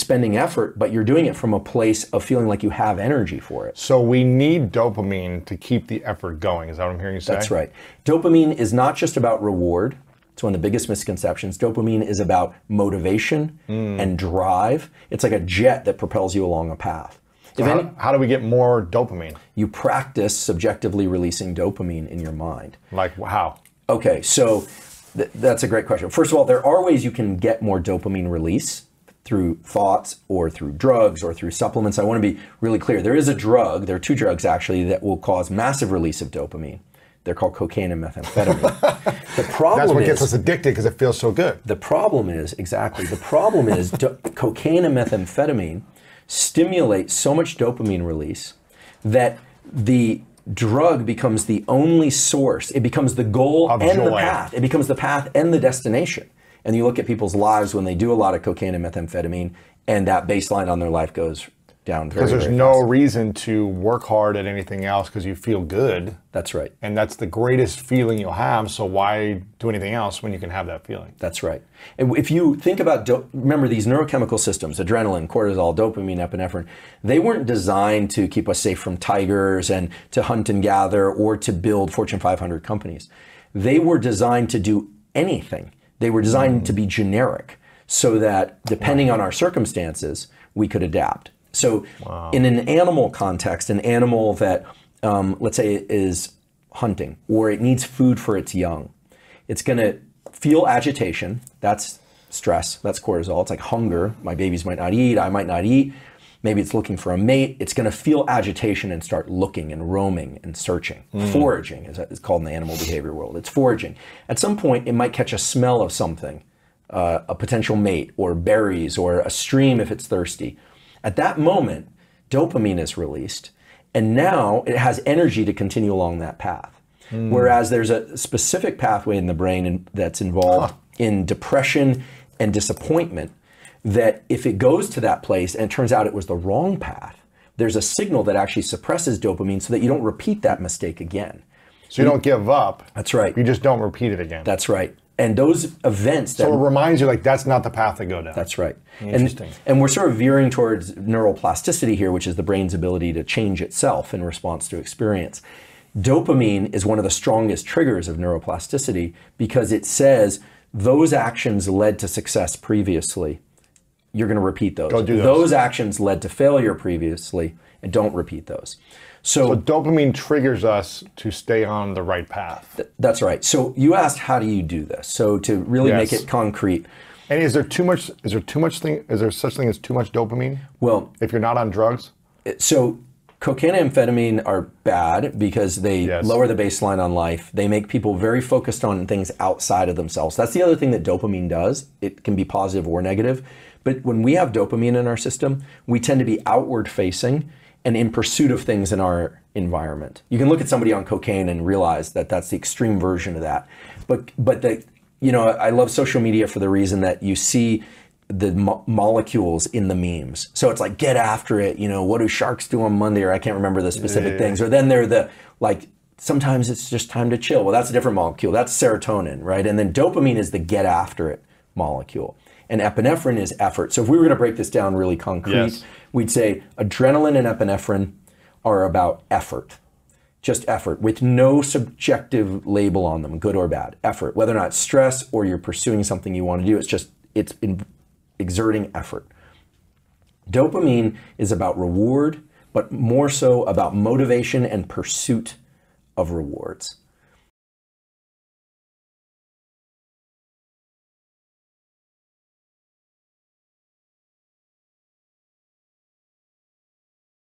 expending effort, but you're doing it from a place of feeling like you have energy for it. So we need dopamine to keep the effort going. Is that what I'm hearing you say? That's right. Dopamine is not just about reward. It's one of the biggest misconceptions. Dopamine is about motivation and drive. It's like a jet that propels you along a path. So how do we get more dopamine? You practice subjectively releasing dopamine in your mind. Like how? Okay, so that's a great question. First of all, there are ways you can get more dopamine release through thoughts or through drugs or through supplements. I want to be really clear. There is a drug, there are two drugs actually, that will cause massive release of dopamine. They're called cocaine and methamphetamine. The problem That's what is, gets us addicted because it feels so good. The problem is, exactly, the problem is cocaine and methamphetamine stimulate so much dopamine release that the drug becomes the only source. It becomes the goal and the path. It becomes the path and the destination. And you look at people's lives when they do a lot of cocaine and methamphetamine, and that baseline on their life goes down very, because there's no reason to work hard at anything else because you feel good. That's right. And that's the greatest feeling you'll have. So why do anything else when you can have that feeling? That's right. And if you think about, remember these neurochemical systems, adrenaline, cortisol, dopamine, epinephrine, they weren't designed to keep us safe from tigers and to hunt and gather or to build Fortune 500 companies. They were designed to do anything. They were designed to be generic so that depending on our circumstances, we could adapt. So in an animal context, an animal that, let's say, is hunting or it needs food for its young, it's going to feel agitation. That's stress. That's cortisol. It's like hunger. My babies might not eat. I might not eat. Maybe it's looking for a mate. It's going to feel agitation and start looking and roaming and searching. Foraging is it's called in the animal behavior world. It's foraging. At some point, it might catch a smell of something, a potential mate or berries or a stream if it's thirsty. At that moment, dopamine is released, and now it has energy to continue along that path. Whereas there's a specific pathway in the brain that's involved in depression and disappointment, that if it goes to that place and it turns out it was the wrong path, there's a signal that actually suppresses dopamine so that you don't repeat that mistake again. So you don't give up. That's right. You just don't repeat it again. That's right. And those events that... So it reminds you like that's not the path to go down. That's right. Interesting. And we're sort of veering towards neuroplasticity here, which is the brain's ability to change itself in response to experience. Dopamine is one of the strongest triggers of neuroplasticity because it says those actions led to success previously. You're going to repeat those. Don't do those. Those actions led to failure previously, and don't repeat those. So dopamine triggers us to stay on the right path. That's right. So you asked, how do you do this? So to really make it concrete. And is there such thing as too much dopamine? Well, if you're not on drugs? So cocaine and amphetamine are bad because they lower the baseline on life. They make people very focused on things outside of themselves. That's the other thing that dopamine does. It can be positive or negative. But when we have dopamine in our system, we tend to be outward facing and in pursuit of things in our environment. You can look at somebody on cocaine and realize that that's the extreme version of that. But I love social media for the reason that you see the molecules in the memes. So it's like, get after it. What do sharks do on Monday? Or I can't remember the specific things. Or then they're the, like, sometimes it's just time to chill. Well, that's a different molecule. That's serotonin, right? And then dopamine is the get after it molecule. And epinephrine is effort. So if we were going to break this down really concrete, we'd say adrenaline and epinephrine are about effort. Just effort with no subjective label on them, good or bad. Effort, whether or not it's stress or you're pursuing something you want to do, it's exerting effort. Dopamine is about reward, but more so about motivation and pursuit of rewards.